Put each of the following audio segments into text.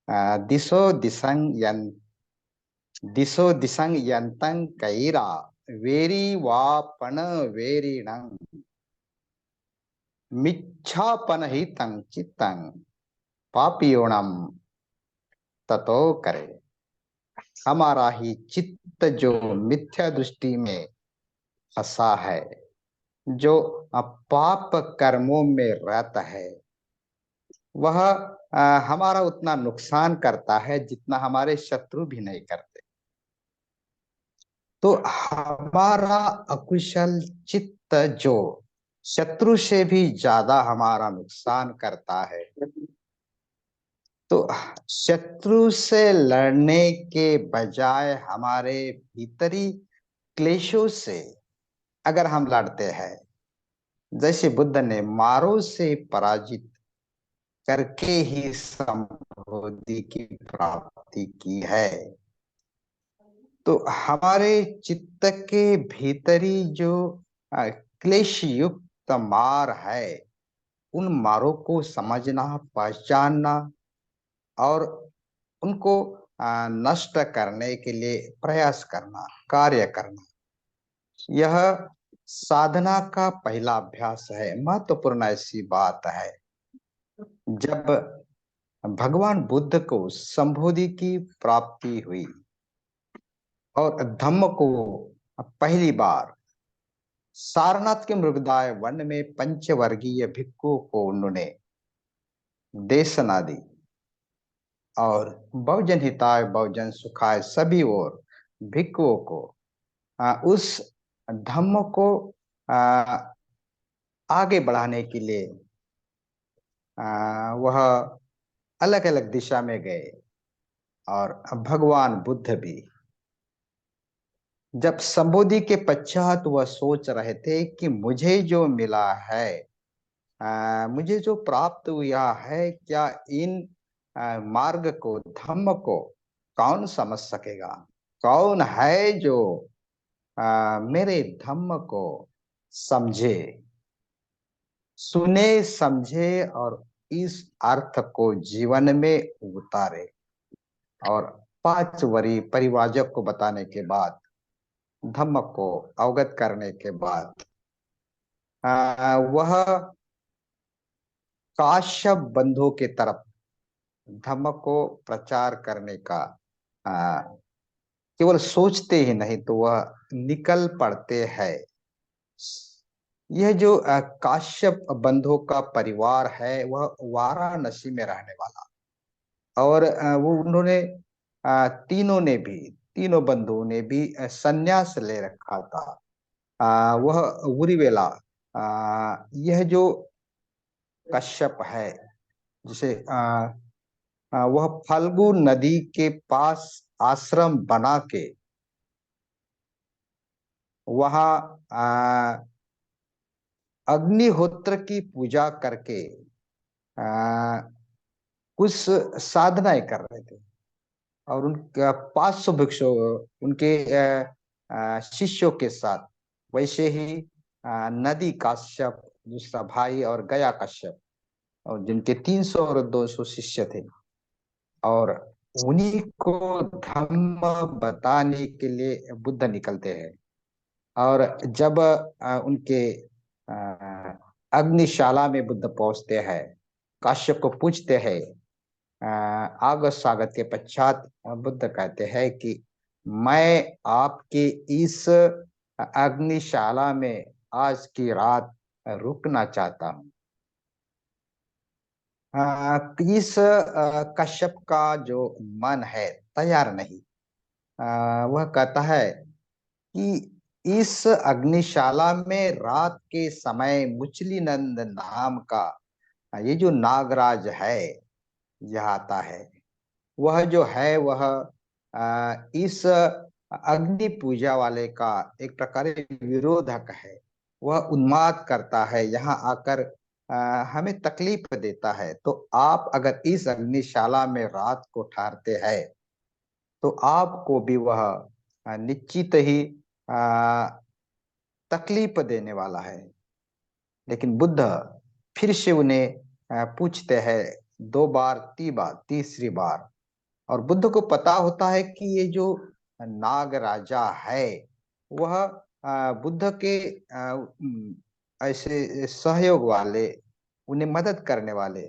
दिशो दिशं यन्तं कैरा वेरी वापन वेरिणं मिच्छापन ही तं चित्तं पापियोणम ततो करे। हमारा ही चित्त जो मिथ्या दृष्टि में फंसा है, जो पाप कर्मों में रहता है, वह हमारा उतना नुकसान करता है जितना हमारे शत्रु भी नहीं करते। तो हमारा अकुशल चित्त जो शत्रु से भी ज्यादा हमारा नुकसान करता है, तो शत्रु से लड़ने के बजाय हमारे भीतरी क्लेशों से अगर हम लड़ते हैं, जैसे बुद्ध ने मारो से पराजित करके ही संबोधि की प्राप्ति की है, तो हमारे चित्त के भीतरी जो क्लेश युक्त मार है, उन मारों को समझना, पहचानना और उनको नष्ट करने के लिए प्रयास करना, कार्य करना, यह साधना का पहला अभ्यास है। महत्वपूर्ण ऐसी बात है। जब भगवान बुद्ध को संबोधि की प्राप्ति हुई और धम्म को पहली बार सारनाथ के मृगदाय वन में पंचवर्गीय भिक्षुओं को उन्होंने देशना दी और बहुजन हिताय बहुजन सुखाय सभी और भिक्षुओं को उस धम्म को आ, आगे बढ़ाने के लिए वह अलग अलग दिशा में गए। और भगवान बुद्ध भी जब संबोधि के पश्चात वह सोच रहे थे कि मुझे जो मिला है, मुझे जो प्राप्त हुआ है, क्या इन मार्ग को, धम्म को कौन समझ सकेगा? कौन है जो मेरे धम्म को समझे, सुने, समझे और इस अर्थ को जीवन में उतारे? और 5 वरी परिवाजक को बताने के बाद, धम्म को अवगत करने के बाद, वह काश्यप बंधु की तरफ धम्म को प्रचार करने का आ, केवल सोचते ही नहीं तो वह निकल पड़ते हैं। यह जो काश्यप बंधु का परिवार है, वह वाराणसी में रहने वाला, और वो उन्होंने तीनों बंधुओं ने भी संन्यास ले रखा था। वह उरीवेला, यह जो कश्यप है, जिसे वह फल्गु नदी के पास आश्रम बना के वहाँ अग्निहोत्र की पूजा करके कुछ साधनाएं कर रहे थे। और उनका 500 भिक्षु उनके शिष्यों के साथ, वैसे ही नदी काश्यप दूसरा भाई और गया कश्यप, और जिनके 300 और 200 शिष्य थे, और उन्हीं को धम्म बताने के लिए बुद्ध निकलते हैं। और जब उनके अग्निशाला में बुद्ध पहुंचते हैं, काश्यप को पूछते हैं, आगत स्वागत के पश्चात बुद्ध कहते हैं कि मैं आपके इस अग्निशाला में आज की रात रुकना चाहता हूँ। इस कश्यप का जो मन है तैयार नहीं। वह कहता है कि इस अग्निशाला में रात के समय मुचली नंद नाम का ये जो नागराज है, यह आता है। वह जो है वह इस अग्नि पूजा वाले का एक प्रकार विरोधक है। वह उन्माद करता है, यहाँ आकर हमें तकलीफ देता है। तो आप अगर इस अग्निशाला में रात को ठहरते हैं तो आपको भी वह निश्चित ही आ, तकलीफ देने वाला है। लेकिन बुद्ध फिर से उन्हें पूछते हैं 2 बार, 3 बार, तीसरी बार और बुद्ध को पता होता है कि ये जो नाग राजा है वह बुद्ध के ऐसे सहयोग वाले, उन्हें मदद करने वाले,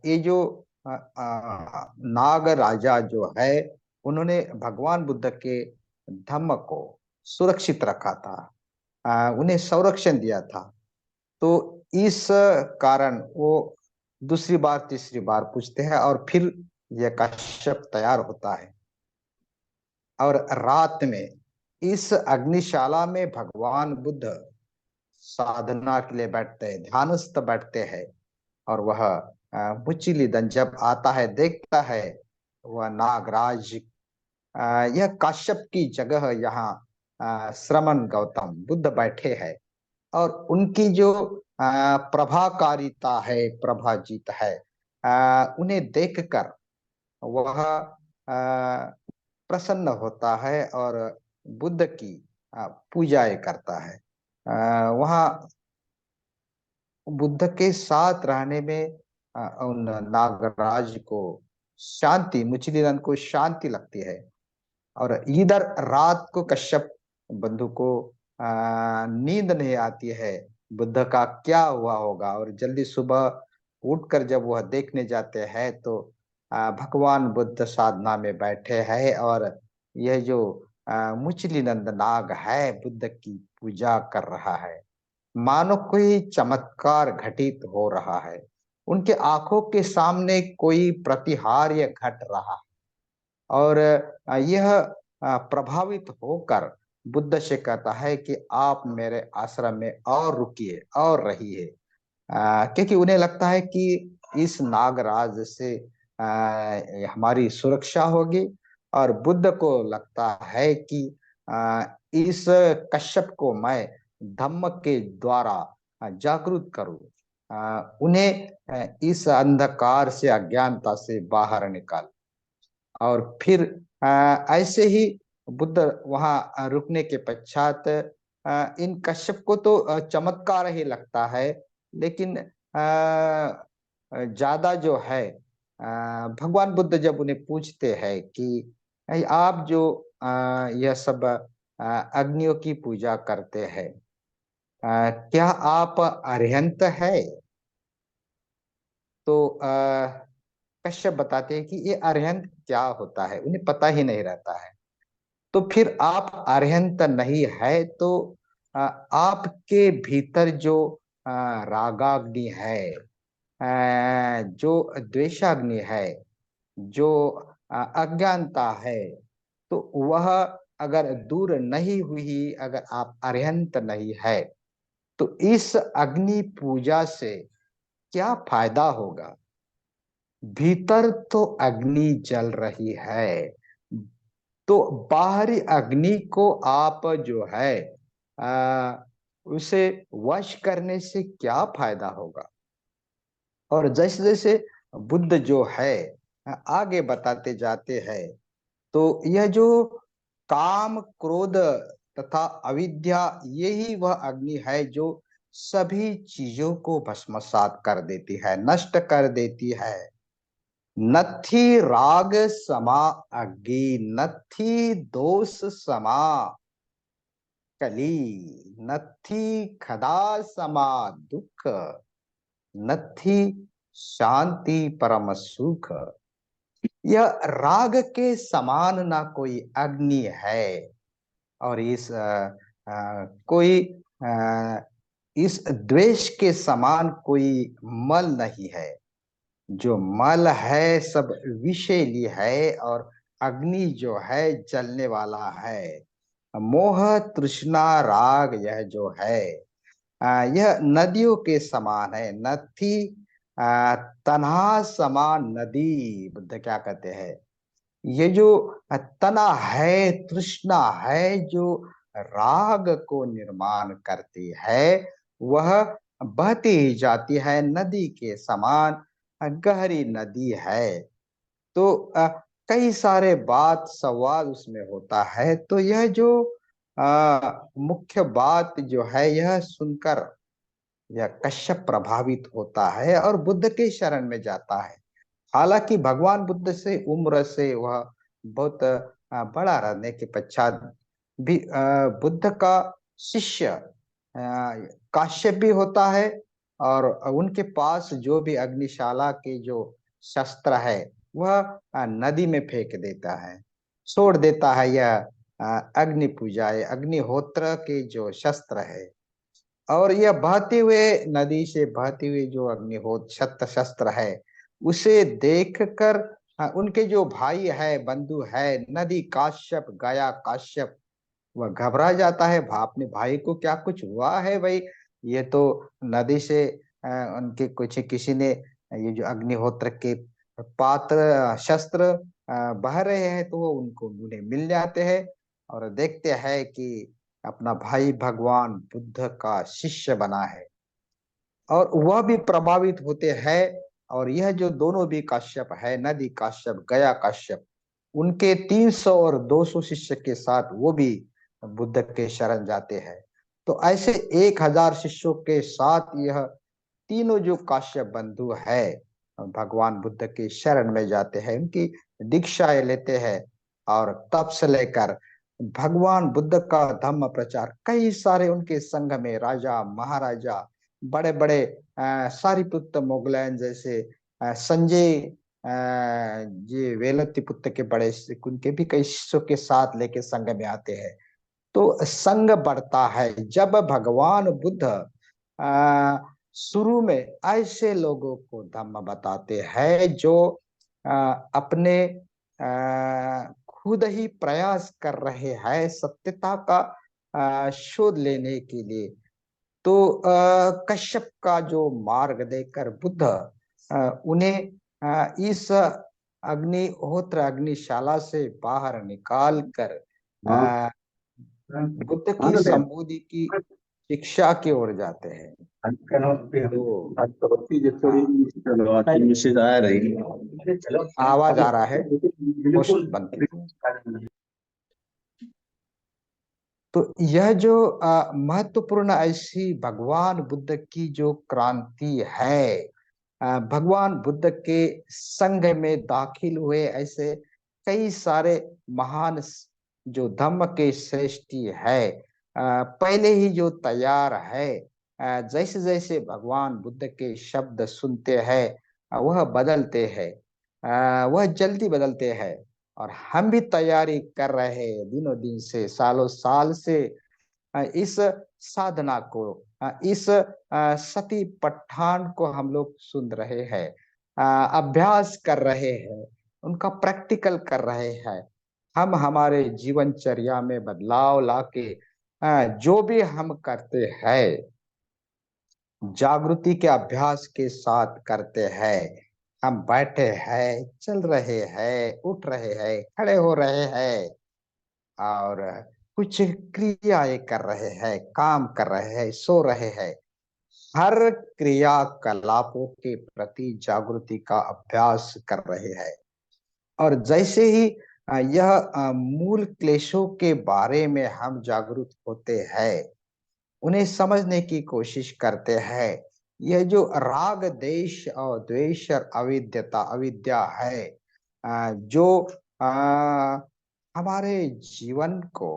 ये जो नाग राजा जो है, उन्होंने भगवान बुद्ध के धम्म को सुरक्षित रखा था, उन्हें संरक्षण दिया था। तो इस कारण वो दूसरी बार तीसरी बार पूछते हैं और फिर यह कश्यप तैयार होता है। और रात में इस अग्निशाला में भगवान बुद्ध साधना के लिए बैठते हैं, ध्यानस्थ बैठते हैं। और वह मुचिलिदन जब आता है, देखता है वह नागराज, यह काश्यप की जगह यहाँ श्रमण गौतम बुद्ध बैठे हैं। और उनकी जो प्रभाकारिता है, प्रभाजीत है, उन्हें देखकर वह प्रसन्न होता है और बुद्ध की पूजाएं करता है। वहाँ बुद्ध के साथ रहने में उन नागराज को शांति, मुचिलिदन को शांति लगती है। और इधर रात को कश्यप बंधु को नींद नहीं आती है, बुद्ध का क्या हुआ होगा। और जल्दी सुबह उठकर जब वह देखने जाते हैं तो भगवान बुद्ध साधना में बैठे हैं और यह जो मुचलिनंद नाग है बुद्ध की पूजा कर रहा है, मानो कोई चमत्कार घटित हो रहा है। उनके आंखों के सामने कोई प्रतिहार्य घट रहा है। और यह प्रभावित होकर बुद्ध से कहता है कि आप मेरे आश्रम में और रुकिए और रहिए, क्योंकि उन्हें लगता है कि इस नागराज से हमारी सुरक्षा होगी। और बुद्ध को लगता है कि इस कश्यप को मैं धम्म के द्वारा जागरूक करूं, उन्हें इस अंधकार से, अज्ञानता से बाहर निकाल। और फिर ऐसे ही बुद्ध वहां रुकने के पश्चात इन कश्यप को तो चमत्कार ही लगता है, लेकिन ज्यादा जो है भगवान बुद्ध जब उन्हें पूछते हैं कि आप जो यह सब अग्नियों की पूजा करते हैं, क्या आप अरिहंत है? तो कश्यप बताते हैं कि ये अरिहंत क्या होता है, उन्हें पता ही नहीं रहता है। तो फिर आप अरिहंत नहीं है तो आपके भीतर जो रागाग्नि है, जो द्वेषाग्नि है, जो अज्ञानता है, तो वह अगर दूर नहीं हुई, अगर आप अरिहंत नहीं है, तो इस अग्नि पूजा से क्या फायदा होगा? भीतर तो अग्नि जल रही है, तो बाहरी अग्नि को आप जो है आ, उसे वश करने से क्या फायदा होगा? और जैसे जैसे बुद्ध जो है आगे बताते जाते हैं, तो यह जो काम, क्रोध तथा अविद्या, यही वह अग्नि है जो सभी चीजों को भस्मसात कर देती है, नष्ट कर देती है। नथी राग समा अग्नि, नथी दोष समा कली, नथी खदा समा दुख, नथी शांति परम सुख। यह राग के समान ना कोई अग्नि है, और कोई इस द्वेष के समान कोई मल नहीं है। जो मल है सब विषैली है, और अग्नि जो है जलने वाला है। मोह तृष्णा राग यह जो है यह नदियों के समान है। नथी तन्हा समान नदी, बुद्ध क्या कहते हैं, ये जो तना है, तृष्णा है, जो राग को निर्माण करती है, वह बहती ही जाती है, नदी के समान गहरी नदी है। तो कई सारे बात संवाद उसमें होता है। तो यह जो मुख्य बात जो है, यह सुनकर यह कश्यप प्रभावित होता है और बुद्ध के शरण में जाता है। हालांकि भगवान बुद्ध से उम्र से वह बहुत बड़ा रहने के पश्चात भी बुद्ध का शिष्य काश्यप भी होता है, और उनके पास जो भी अग्निशाला के जो शस्त्र है वह नदी में फेंक देता है, छोड़ देता है। यह अग्नि पूजा है, अग्निहोत्र के जो शस्त्र है, और यह बहते हुए नदी से बहते हुए जो अग्निहोत्र शस्त्र शस्त्र है उसे देखकर उनके जो भाई है, बंधु है, नदी काश्यप, गया काश्यप, वह घबरा जाता है। अपने भाई को क्या कुछ हुआ है भाई? ये तो नदी से उनके कुछ किसी ने ये जो अग्निहोत्र के पात्र शस्त्र बह रहे हैं, तो वो उनको उन्हें मिल जाते हैं और देखते हैं कि अपना भाई भगवान बुद्ध का शिष्य बना है, और वह भी प्रभावित होते हैं। और यह जो दोनों भी काश्यप है, नदी काश्यप, गया काश्यप, उनके 300 और 200 शिष्य के साथ वो भी बुद्ध के शरण जाते हैं। तो ऐसे 1000 शिष्यों के साथ यह तीनों जो काश्यप बंधु है भगवान बुद्ध के शरण में जाते हैं, उनकी दीक्षाएं लेते हैं, और तब से लेकर भगवान बुद्ध का धम्म प्रचार, कई सारे उनके संघ में राजा महाराजा, बड़े बड़े सारिपुत्त मोगलैन जैसे संजय ये वेलत्ती पुत्र के बड़े उनके भी कई शिष्यों के साथ लेके संघ में आते हैं। तो संघ बढ़ता है जब भगवान बुद्ध शुरू में ऐसे लोगों को धम्म बताते हैं जो अपने खुद ही प्रयास कर रहे हैं सत्यता का शोध लेने के लिए। तो कश्यप का जो मार्ग देकर बुद्ध उन्हें इस अग्निहोत्र अग्निशाला से बाहर निकाल कर बुद्ध की संबोधि की शिक्षा की ओर जाते हैं। तो मैसेज आ रही आवाज आ रहा है, पोस्ट बंद कीजिए। तो यह जो महत्वपूर्ण ऐसी भगवान बुद्ध की जो क्रांति है, भगवान बुद्ध के संघ में दाखिल हुए ऐसे कई सारे महान जो धम्म के श्रेष्ठी है पहले ही जो तैयार है। जैसे जैसे भगवान बुद्ध के शब्द सुनते हैं वह बदलते हैं, वह जल्दी बदलते हैं। और हम भी तैयारी कर रहे हैं दिनों दिन से, सालों साल से इस साधना को, इस सती पठान को हम लोग सुन रहे हैं, अभ्यास कर रहे हैं, उनका प्रैक्टिकल कर रहे हैं। हम हमारे जीवनचर्या में बदलाव लाके जो भी हम करते हैं जागृति के अभ्यास के साथ करते हैं। हम बैठे हैं, चल रहे हैं, उठ रहे हैं, खड़े हो रहे हैं, और कुछ क्रियाएं कर रहे हैं, काम कर रहे हैं, सो रहे हैं, हर क्रियाकलापों के प्रति जागृति का अभ्यास कर रहे हैं। और जैसे ही यह मूल क्लेशों के बारे में हम जागरूक होते हैं, उन्हें समझने की कोशिश करते हैं, यह जो राग देश और द्वेष और अविद्यता अविद्या है जो हमारे जीवन को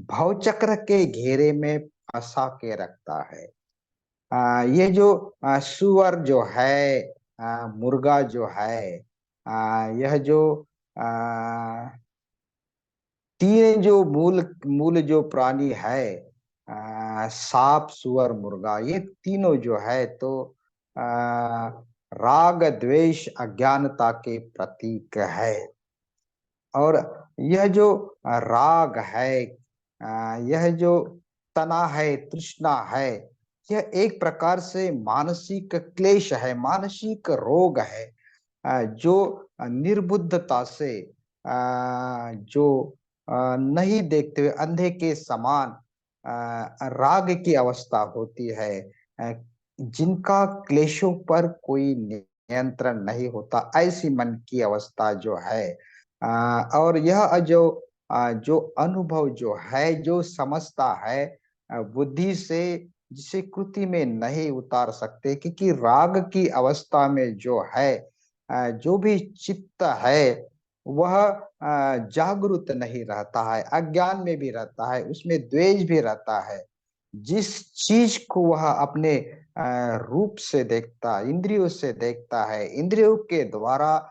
भवचक्र के घेरे में फंसा के रखता है। ये जो सुअर जो है, मुर्गा जो है, यह जो तीन जो मूल मूल जो प्राणी है, सांप सुअर मुर्गा, ये तीनों जो है तो आ, राग द्वेष अज्ञानता के प्रतीक है। और यह जो राग है, यह जो तना है, तृष्णा है, यह एक प्रकार से मानसिक क्लेश है, मानसिक रोग है जो निर्बुद्धता से जो नहीं देखते हुए अंधे के समान राग की अवस्था होती है, जिनका क्लेशों पर कोई नियंत्रण नहीं होता, ऐसी मन की अवस्था जो है। और यह जो अनुभव जो है, जो समझता है बुद्धि से जिसे कृति में नहीं उतार सकते, क्योंकि राग की अवस्था में जो है जो भी चित्त है वह जागरूक नहीं रहता है, अज्ञान में भी रहता है, उसमें द्वेष भी रहता है। जिस चीज को वह अपने रूप से देखता, इंद्रियों से देखता है, इंद्रियों के द्वारा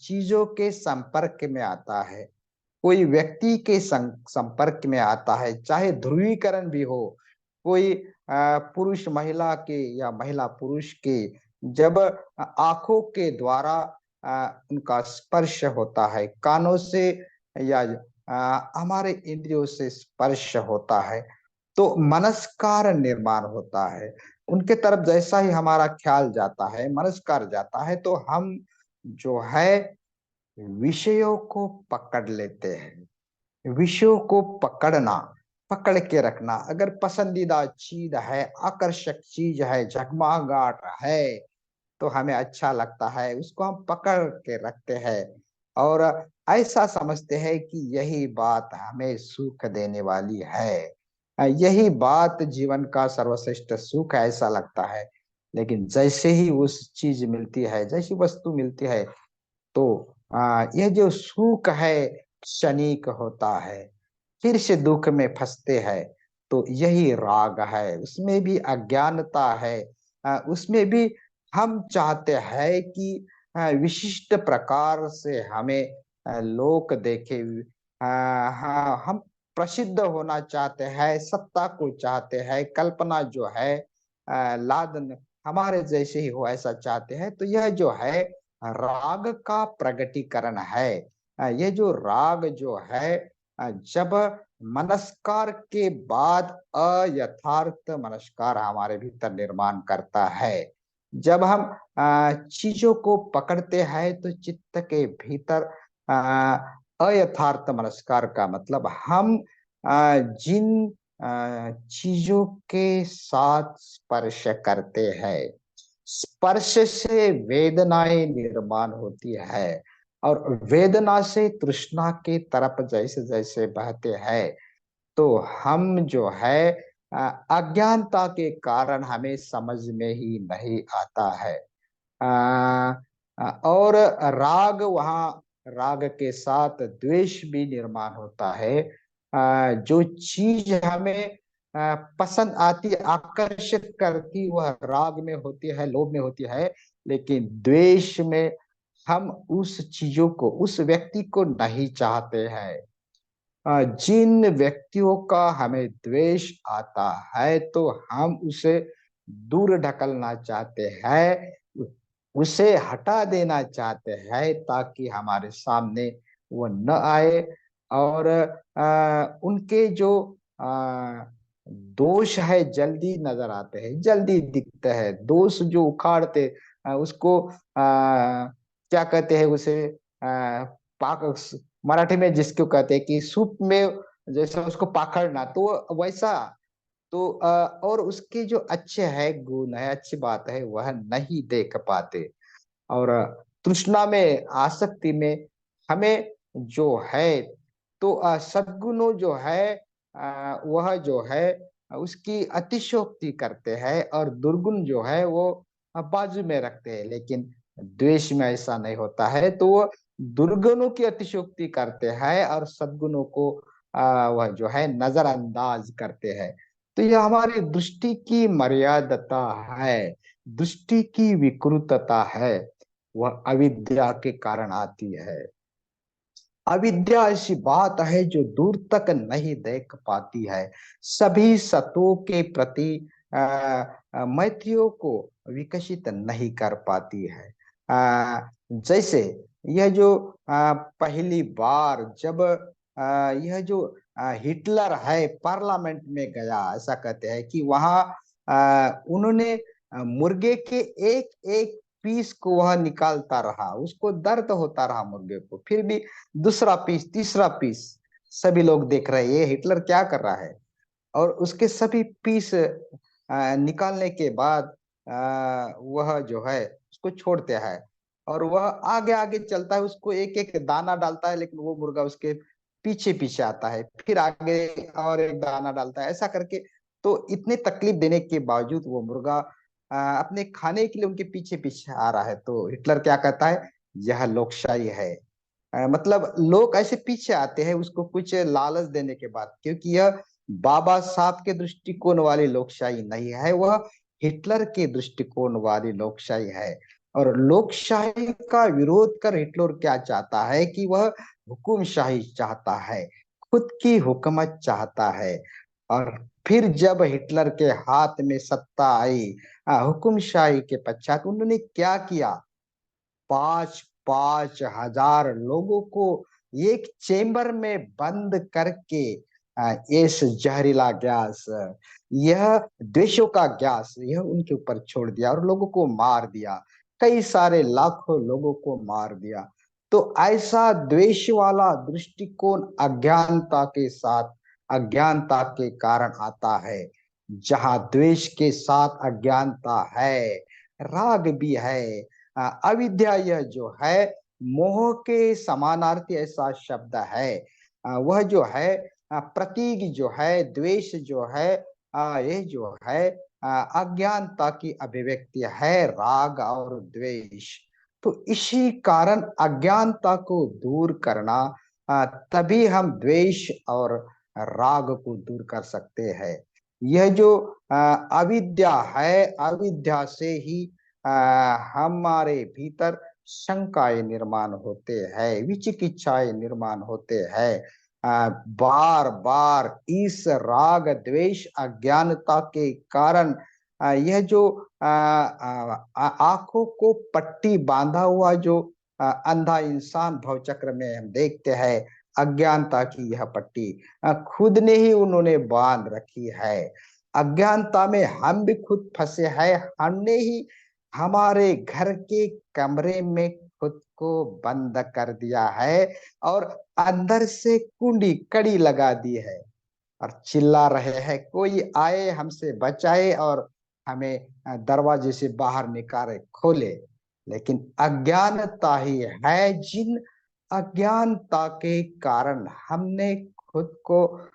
चीजों के संपर्क में आता है, कोई व्यक्ति के संपर्क में आता है, चाहे ध्रुवीकरण भी हो, कोई पुरुष महिला के या महिला पुरुष के, जब आंखों के द्वारा उनका स्पर्श होता है, कानों से या हमारे इंद्रियों से स्पर्श होता है, तो मनस्कार निर्माण होता है। उनके तरफ जैसा ही हमारा ख्याल जाता है, मनस्कार जाता है, तो हम जो है विषयों को पकड़ लेते हैं। विषयों को पकड़ना, पकड़ के रखना, अगर पसंदीदा चीज है, आकर्षक चीज है, झगमगाहट है, तो हमें अच्छा लगता है, उसको हम पकड़ के रखते हैं और ऐसा समझते हैं कि यही बात हमें सुख देने वाली है, यही बात जीवन का सर्वश्रेष्ठ सुख है, ऐसा लगता है। लेकिन जैसे ही उस चीज मिलती है, जैसी वस्तु मिलती है, तो यह जो सुख है क्षणिक होता है, फिर से दुख में फंसते हैं। तो यही राग है, उसमें भी अज्ञानता है, उसमें भी हम चाहते हैं कि विशिष्ट प्रकार से हमें लोग देखे, हाँ, हम प्रसिद्ध होना चाहते हैं, सत्ता को चाहते हैं, कल्पना जो है लादन हमारे जैसे ही हो ऐसा चाहते हैं। तो यह जो है राग का प्रगटीकरण है। ये जो राग जो है जब मनस्कार के बाद अयथार्थ मनस्कार हमारे भीतर निर्माण करता है, जब हम चीजों को पकड़ते हैं, तो चित्त के भीतर अयथार्थ मनस्कार का मतलब हम जिन चीजों के साथ स्पर्श करते हैं, स्पर्श से वेदनाएं निर्माण होती है, और वेदना से तृष्णा की तरफ जैसे जैसे बहते हैं, तो हम जो है अज्ञानता के कारण हमें समझ में ही नहीं आता है। और राग, वहाँ राग के साथ द्वेष भी निर्माण होता है। जो चीज हमें पसंद आती, आकर्षित करती, वह राग में होती है, लोभ में होती है, लेकिन द्वेष में हम उस चीजों को, उस व्यक्ति को नहीं चाहते हैं। जिन व्यक्तियों का हमें द्वेष आता है, तो हम उसे दूर ढकलना चाहते हैं, उसे हटा देना चाहते हैं, ताकि हमारे सामने वो न आए। और उनके जो आ, दोष है जल्दी नजर आते हैं, जल्दी दिखते हैं, दोष जो उखाड़ते उसको क्या कहते हैं उसे, पाक, मराठी में जिसको कहते हैं कि सूप में जैसे उसको पाखड़ना, तो वैसा। तो और उसके जो अच्छे है, गुण है, अच्छी बात है, वह नहीं देख पाते। और तृष्णा में, आसक्ति में हमें जो है, तो सद्गुणों जो है वह जो है उसकी अतिशयोक्ति करते हैं, और दुर्गुण जो है वो बाजू में रखते हैं। लेकिन द्वेष में ऐसा नहीं होता है, तो वो दुर्गुणों की अतिशयोक्ति करते हैं और सद्गुणों को वह जो है नजरअंदाज करते हैं। तो यह हमारी दृष्टि की मर्यादता है, दृष्टि की विकृतता है, वह अविद्या के कारण आती है। अविद्या ऐसी बात है जो दूर तक नहीं देख पाती है, सभी सत्वों के प्रति मैत्रियों को विकसित नहीं कर पाती है। जैसे यह जो पहली बार जब यह जो हिटलर है पार्लियामेंट में गया, ऐसा कहते हैं कि वहां उन्होंने मुर्गे के एक एक पीस को वह निकालता रहा, उसको दर्द होता रहा मुर्गे को, फिर भी दूसरा पीस, तीसरा पीस, सभी लोग देख रहे हैं ये हिटलर क्या कर रहा है। और उसके सभी पीस निकालने के बाद वह जो है उसको छोड़ते हैं, और वह आगे आगे चलता है, उसको एक एक दाना डालता है, लेकिन वो मुर्गा उसके पीछे पीछे आता है, फिर आगे और एक दाना डालता है, ऐसा करके तो इतने तकलीफ देने के बावजूद वो मुर्गा अपने खाने के लिए उनके पीछे पीछे आ रहा है। तो हिटलर क्या कहता है, यह लोकशाही है। मतलब लोग ऐसे पीछे आते हैं उसको कुछ लालच देने के बाद, क्योंकि यह बाबा साहब के दृष्टिकोण वाली लोकशाही नहीं है, वह हिटलर के दृष्टिकोण वाली लोकशाही है। और लोकशाही का विरोध कर हिटलर क्या चाहता है कि वह हुकुमशाही चाहता है, खुद की हुकूमत चाहता है। और फिर जब हिटलर के हाथ में सत्ता आई हुकुमशाही के पश्चात, उन्होंने क्या किया, 5,000 लोगों को एक चेम्बर में बंद करके इस जहरीला गैस, यह द्वेषों का गैस, यह उनके ऊपर छोड़ दिया और लोगों को मार दिया। कई सारे लाखों लोगों को मार दिया। तो ऐसा द्वेष वाला दृष्टिकोण अज्ञानता के साथ, अज्ञानता के कारण आता है। जहां द्वेष के साथ अज्ञानता है, राग भी है। अविद्या यह जो है मोह के समानार्थी ऐसा शब्द है। वह जो है प्रतीक जो है, द्वेष जो है, यह जो है अज्ञानता की अभिव्यक्ति है, राग और द्वेष। तो इसी कारण अज्ञानता को दूर करना, तभी हम द्वेष और राग को दूर कर सकते हैं। यह जो अविद्या है, अविद्या से ही हमारे भीतर शंकाएं निर्माण होते हैं, विचिकित्साएं निर्माण होते हैं। बार बार इस राग द्वेष अज्ञानता के कारण यह जो आंखों को पट्टी बांधा हुआ जो अंधा इंसान भवचक्र में हम देखते हैं, अज्ञानता की यह पट्टी खुद ने ही उन्होंने बांध रखी है। अज्ञानता में हम भी खुद फंसे हैं, हमने ही हमारे घर के कमरे में खुद को बंद कर दिया है और अंदर से कुंडी कड़ी लगा दी है और चिल्ला रहे हैं कोई आए हमसे बचाए और हमें दरवाजे से बाहर निकाले, खोले। लेकिन अज्ञानता ही है, जिन अज्ञानता के कारण हमने खुद को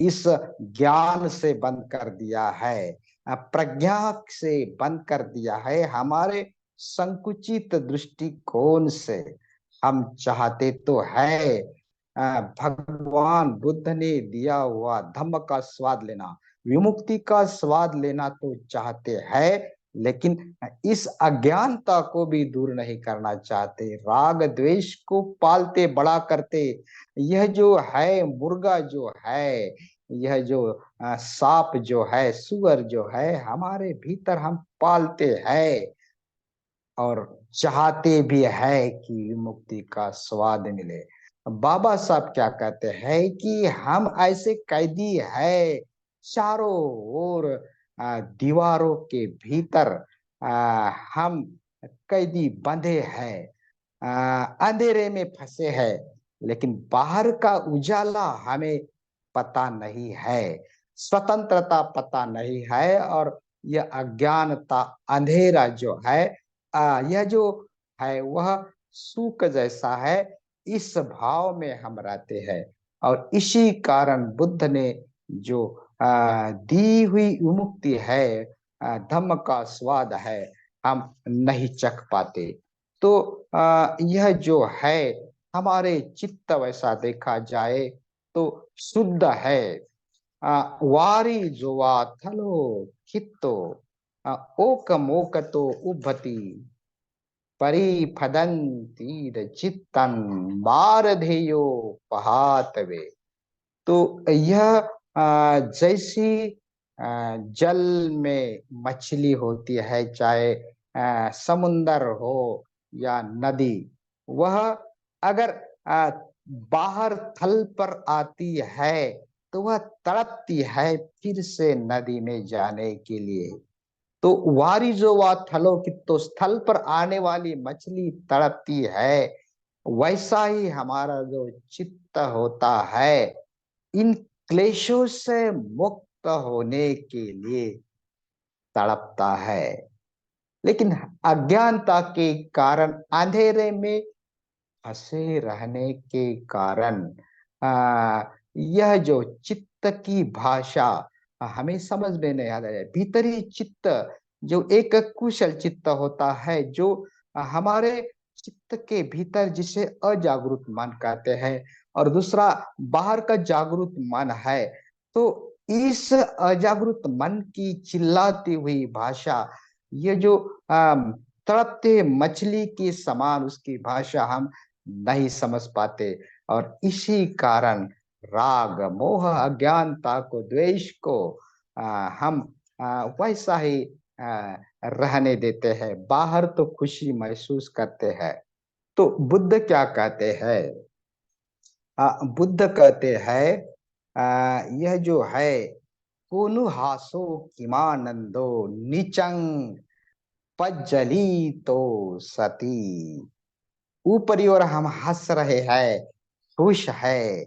इस ज्ञान से बंद कर दिया है, प्रज्ञा से बंद कर दिया है। हमारे संकुचित दृष्टिकोण से हम चाहते तो है भगवान बुद्ध ने दिया हुआ धम्म का स्वाद लेना, विमुक्ति का स्वाद लेना तो चाहते हैं, लेकिन इस अज्ञानता को भी दूर नहीं करना चाहते, राग द्वेष को पालते बड़ा करते। यह जो है मुर्गा जो है, यह जो सांप जो है, सुअर जो है, हमारे भीतर हम पालते हैं और चाहते भी है कि मुक्ति का स्वाद मिले। बाबा साहब क्या कहते हैं कि हम ऐसे कैदी है, चारों ओर दीवारों के भीतर हम कैदी बंधे हैं, अंधेरे में फंसे हैं, लेकिन बाहर का उजाला हमें पता नहीं है, स्वतंत्रता पता नहीं है। और यह अज्ञानता, अंधेरा जो है, यह जो है वह सूक जैसा है, इस भाव में हम रहते हैं। और इसी कारण बुद्ध ने जो दी हुई विमुक्ति है, धम्म का स्वाद है, हम नहीं चख पाते। तो यह जो है हमारे चित्त वैसा देखा जाए तो शुद्ध है। वारी जोवा थलो खित्तो ओक मोक तो उभती परिफदंती चित्तन मारधेयो पहातवे। तो यह जैसी जल में मछली होती है, चाहे समुंदर हो या नदी, वह अगर बाहर थल पर आती है तो वह तड़पती है फिर से नदी में जाने के लिए। तो वारिजो वा थलो की, तो स्थल पर आने वाली मछली तड़पती है, वैसा ही हमारा जो चित्त होता है इन क्लेशों से मुक्त होने के लिए तड़पता है। लेकिन अज्ञानता के कारण, अंधेरे में फंसे रहने के कारण यह जो चित्त की भाषा हमें समझ में नहीं आता है। भीतरी चित्त जो एक कुशल चित्त होता है, जो हमारे चित्त के भीतर, जिसे अजागरूक मन कहते हैं, और दूसरा बाहर का जागरूक मन है। तो इस अजागरूक मन की चिल्लाती हुई भाषा, ये जो तड़पते मछली के समान उसकी भाषा हम नहीं समझ पाते। और इसी कारण राग मोह अज्ञानता को, द्वेष को हम वैसा ही रहने देते हैं, बाहर तो खुशी महसूस करते हैं। तो बुद्ध क्या कहते हैं? बुद्ध कहते हैं, यह जो है, कोनु हासो किमानंदो निचंग पज्जली तो सती। ऊपरी ओर हम हंस रहे हैं, खुश है,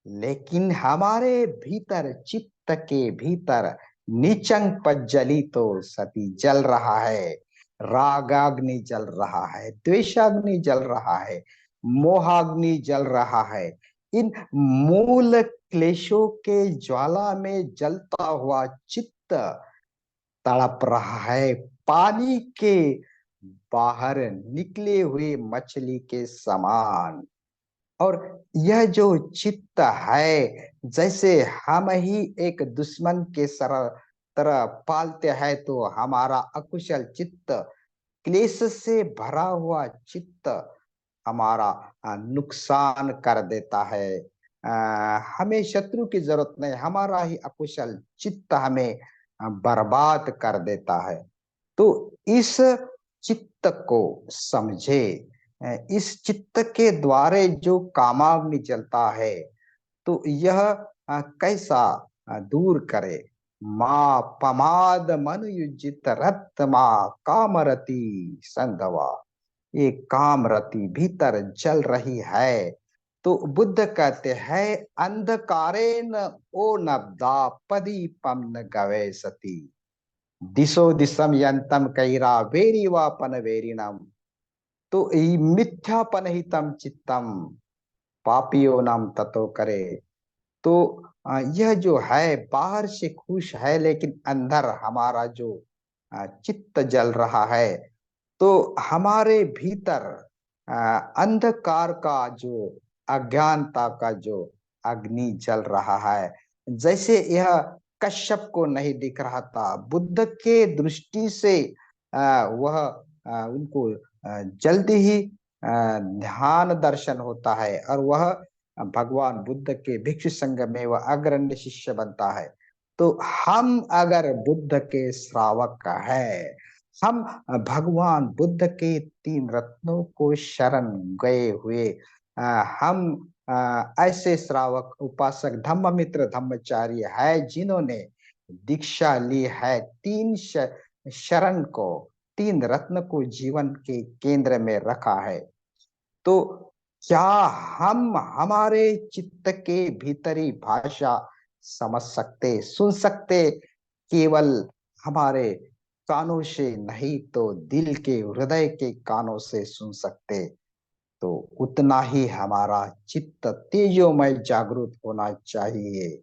लेकिन हमारे भीतर, चित्त के भीतर निचंग पज्जली तो सती जल रहा है। रागाग्नि जल रहा है, द्वेषाग्नि जल रहा है, मोहाग्नि जल रहा है। इन मूल क्लेशों के ज्वाला में जलता हुआ चित्त तड़प रहा है, पानी के बाहर निकले हुए मछली के समान। और यह जो चित्त है, जैसे हम ही एक दुश्मन के सर तरह पालते हैं, तो हमारा अकुशल चित्त, क्लेश से भरा हुआ चित्त हमारा नुकसान कर देता है। हमें शत्रु की जरूरत नहीं, हमारा ही अकुशल चित्त हमें बर्बाद कर देता है। तो इस चित्त को समझे, इस चित्त के द्वारे जो कामाग्नि चलता है, तो यह कैसा दूर करे। माँ पमाद मन युजित रत माँ कामरति संधवा। ये कामरति भीतर जल रही है। तो बुद्ध कहते हैं, अंधकारे न ओ नब्दा पदीपम न गवे सती। दिशो दिशम यंतम कैरा वेरी वापन वेरिणम। तो मिथ्यापन ही तम चित्तम पापियो नाम ततो करे। तो यह जो है, बाहर से खुश है, लेकिन अंदर हमारा जो चित्त जल रहा है। तो हमारे भीतर अंधकार का जो, अज्ञानता का जो अग्नि जल रहा है। जैसे यह कश्यप को नहीं दिख रहा था, बुद्ध के दृष्टि से वह उनको जल्दी ही ध्यान दर्शन होता है, और वह भगवान बुद्ध के भिक्षु संघ में वह अग्रणी शिष्य बनता है। तो हम अगर बुद्ध के श्रावक है, हम भगवान बुद्ध के तीन रत्नों को शरण गए हुए, हम ऐसे श्रावक उपासक धम्ममित्र धम्मचार्य है, जिन्होंने दीक्षा ली है तीन शरण को, तीन रत्न को जीवन के केंद्र में रखा है। तो क्या हम हमारे चित्त के भीतरी भाषा समझ सकते, सुन सकते? केवल हमारे कानों से नहीं, तो दिल के, हृदय के कानों से सुन सकते, तो उतना ही हमारा चित्त तेजोमय जागृत होना चाहिए।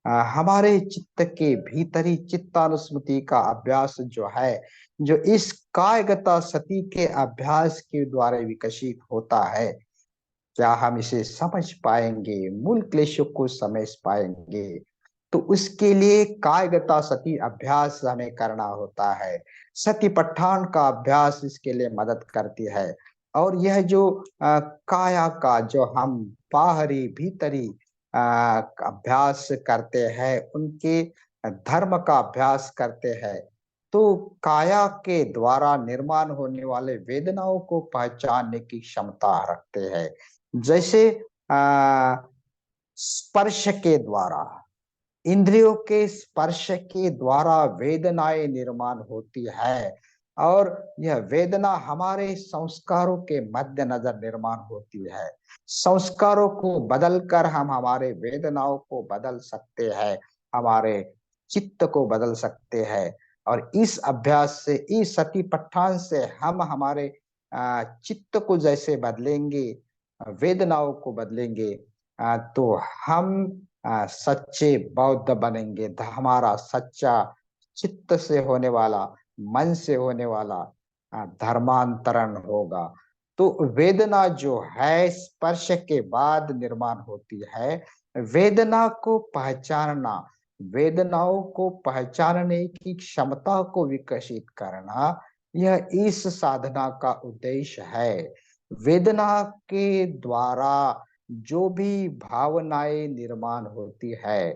हमारे चित्त के भीतरी चित्तानुस्मृति का अभ्यास जो है, जो इस कायगता सती के अभ्यास के द्वारा विकसित होता है, क्या हम इसे समझ पाएंगे, मूल क्लेशों को समझ पाएंगे? तो उसके लिए कायगता सती अभ्यास हमें करना होता है। सती पट्ठान का अभ्यास इसके लिए मदद करती है। और यह जो काया का जो हम बाहरी भीतरी अभ्यास करते हैं, उनके धर्म का अभ्यास करते हैं, तो काया के द्वारा निर्माण होने वाले वेदनाओं को पहचानने की क्षमता रखते हैं। जैसे स्पर्श के द्वारा, इंद्रियों के स्पर्श के द्वारा वेदनाएं निर्माण होती है, और यह वेदना हमारे संस्कारों के मद्देनजर निर्माण होती है। संस्कारों को बदलकर हम हमारे वेदनाओं को बदल सकते हैं, हमारे चित्त को बदल सकते हैं। और इस अभ्यास से, इस सती पट्ठान से हम हमारे चित्त को जैसे बदलेंगे, वेदनाओं को बदलेंगे, तो हम सच्चे बौद्ध बनेंगे, हमारा सच्चा चित्त से होने वाला, मन से होने वाला धर्मांतरण होगा। तो वेदना जो है स्पर्श के बाद निर्माण होती है। वेदना को पहचानना, वेदनाओं को पहचानने की क्षमता को विकसित करना, यह इस साधना का उद्देश्य है। वेदना के द्वारा जो भी भावनाएं निर्माण होती है,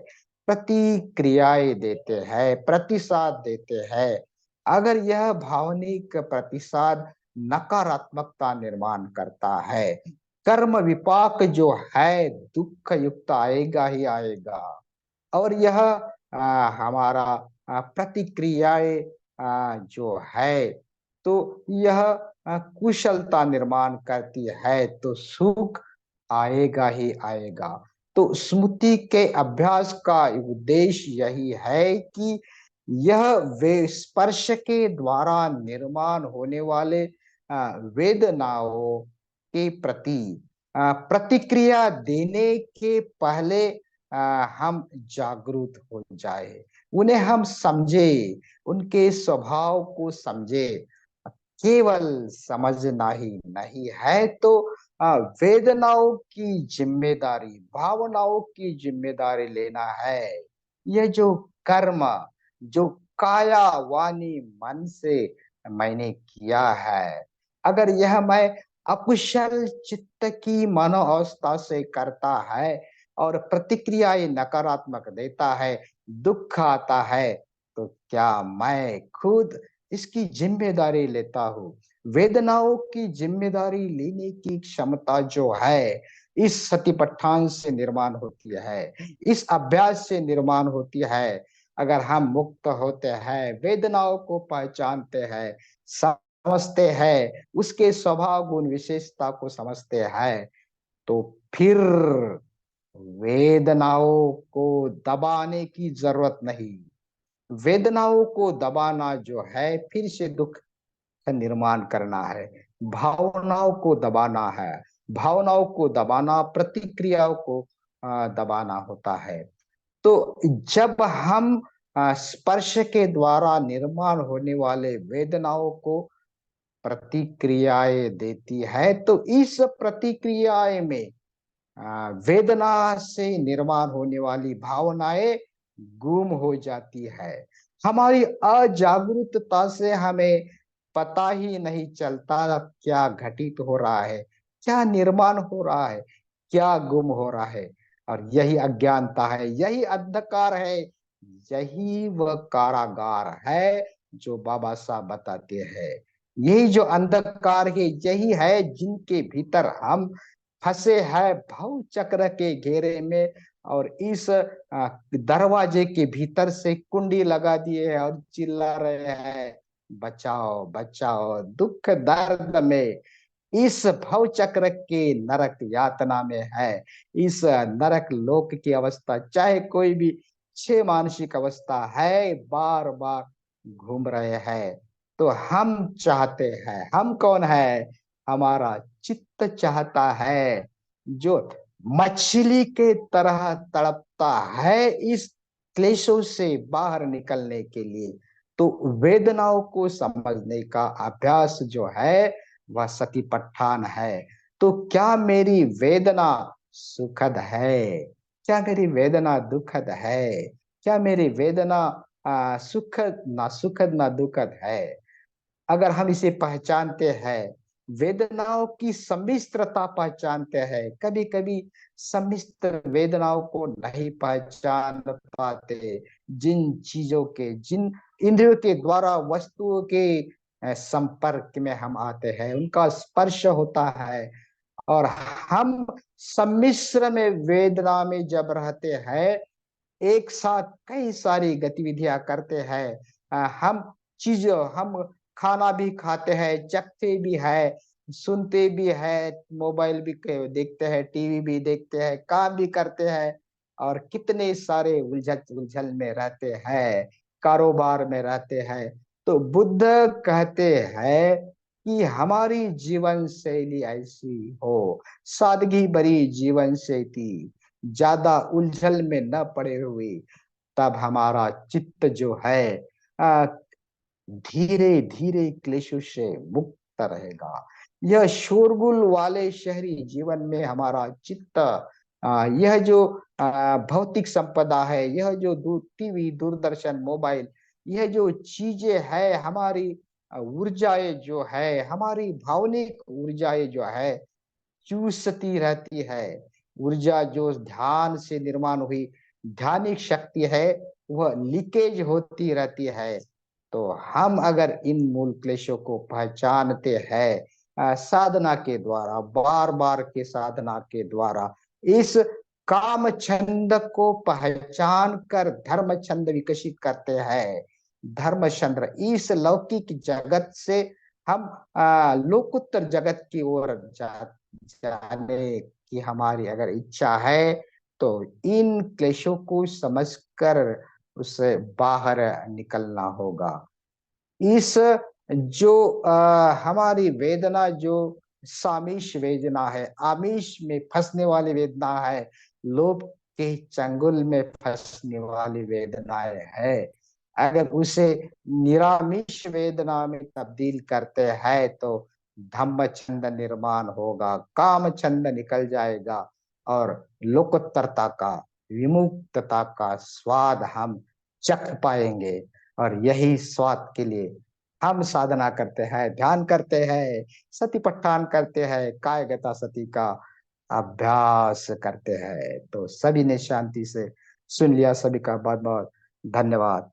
प्रतिक्रियाएं देते हैं, प्रतिसाद देते हैं, अगर यह भावनिक प्रतिसाद नकारात्मकता निर्माण करता है, कर्म विपाक जो है दुख युक्त आएगा ही आएगा। और यह हमारा प्रतिक्रियाएं जो है, तो यह कुशलता निर्माण करती है, तो सुख आएगा ही आएगा। तो स्मृति के अभ्यास का उद्देश्य यही है कि यह वे स्पर्श के द्वारा निर्माण होने वाले वेदनाओं के प्रति प्रतिक्रिया देने के पहले हम जागरूक हो जाए, उन्हें हम समझे, उनके स्वभाव को समझे। केवल समझना ही नहीं है, तो वेदनाओं की जिम्मेदारी, भावनाओं की जिम्मेदारी लेना है। यह जो कर्म, जो काया वाणी मन से मैंने किया है, अगर यह मैं अकुशल चित्त की मनोअवस्था से करता है और प्रतिक्रियाएं नकारात्मक देता है, दुख आता है, तो क्या मैं खुद इसकी जिम्मेदारी लेता हूँ? वेदनाओं की जिम्मेदारी लेने की क्षमता जो है इस सतिपट्ठान से निर्माण होती है, इस अभ्यास से निर्माण होती है। अगर हम मुक्त होते हैं, वेदनाओं को पहचानते हैं, समझते हैं, उसके स्वभाव गुण विशेषता को समझते हैं, तो फिर वेदनाओं को दबाने की जरूरत नहीं। वेदनाओं को दबाना जो है फिर से दुख का निर्माण करना है। भावनाओं को दबाना है, भावनाओं को दबाना प्रतिक्रियाओं को दबाना होता है। तो जब हम स्पर्श के द्वारा निर्माण होने वाले वेदनाओं को प्रतिक्रियाएं देती है, तो इस प्रतिक्रियाएं में वेदना से निर्माण होने वाली भावनाएं गुम हो जाती है। हमारी अजागरूकता से हमें पता ही नहीं चलता क्या घटित हो रहा है, क्या निर्माण हो रहा है, क्या गुम हो रहा है। और यही अज्ञानता है, यही अंधकार है, यही वह कारागार है जो बाबा साहब बताते हैं। यही जो अंधकार है, यही है जिनके भीतर हम फंसे हैं भव चक्र के घेरे में। और इस दरवाजे के भीतर से कुंडी लगा दिए है और चिल्ला रहे हैं, बचाओ बचाओ, दुख दर्द में, इस भव चक्र के नरक यातना में है। इस नरक लोक की अवस्था, चाहे कोई भी छह मानसिक अवस्था है, बार बार घूम रहे हैं। तो हम चाहते हैं, हम कौन है? हमारा चित्त चाहता है, जो मछली के तरह तड़पता है इस क्लेशों से बाहर निकलने के लिए। तो वेदनाओं को समझने का अभ्यास जो है वह सतिपट्ठान है। तो क्या मेरी वेदना सुखद है? क्या मेरी वेदना दुखद है? क्या मेरी वेदना सुखद ना, सुखद ना दुखद है? अगर हम इसे पहचानते हैं, वेदनाओं की सम्मिश्रता पहचानते हैं, कभी कभी सम्मिश्र वेदनाओं को नहीं पहचान पाते, जिन चीजों के, जिन इंद्रियों के द्वारा वस्तुओं के संपर्क में हम आते हैं, उनका स्पर्श होता है, और हम सम्मिश्र में वेदना में जब रहते हैं, एक साथ कई सारी गतिविधियां करते हैं, हम खाना भी खाते हैं, चखते भी है, सुनते भी है, मोबाइल भी देखते हैं, टीवी भी देखते हैं, काम भी करते हैं, और कितने सारे उलझन उलझल में रहते हैं, कारोबार में रहते हैं। तो बुद्ध कहते हैं कि हमारी जीवन शैली ऐसी हो, सादगी भरी जीवन शैली, ज्यादा उलझन में न पड़े हुए, तब हमारा चित्त जो है धीरे धीरे क्लेशों से मुक्त रहेगा। यह शोरगुल वाले शहरी जीवन में हमारा चित्त, यह जो भौतिक संपदा है, यह जो टीवी, दूरदर्शन, मोबाइल, यह जो चीजें है, हमारी ऊर्जाएं जो है, हमारी भावनिक ऊर्जाएं जो है, चूसती रहती है। ऊर्जा जो ध्यान से निर्माण हुई, ध्यानिक शक्ति है, वह लीकेज होती रहती है। तो हम अगर इन मूल क्लेशों को पहचानते हैं, साधना के द्वारा, बार बार के साधना के द्वारा, इस काम छंद को पहचान कर धर्म छंद विकसित करते हैं। धर्म छंद इस लौकिक जगत से हम लोकोत्तर जगत की ओर जाने की हमारी अगर इच्छा है, तो इन क्लेशों को समझकर उससे बाहर निकलना होगा। इस जो हमारी वेदना जो सामीश वेदना है, आमिष में फंसने वाली वेदना है, लोभ के चंगुल में फंसने वाली वेदनाएं है, अगर उसे निरामिष वेदना में तब्दील करते हैं, तो धम्म छंद निर्माण होगा, काम छंद निकल जाएगा, और लोकोत्तरता का, विमुक्तता का स्वाद हम चख पाएंगे। और यही स्वाद के लिए हम साधना करते हैं, ध्यान करते हैं, सती पट्ठान करते हैं, कायगता सती का अभ्यास करते हैं। तो सभी ने शांति से सुन लिया, सभी का बहुत बहुत धन्यवाद।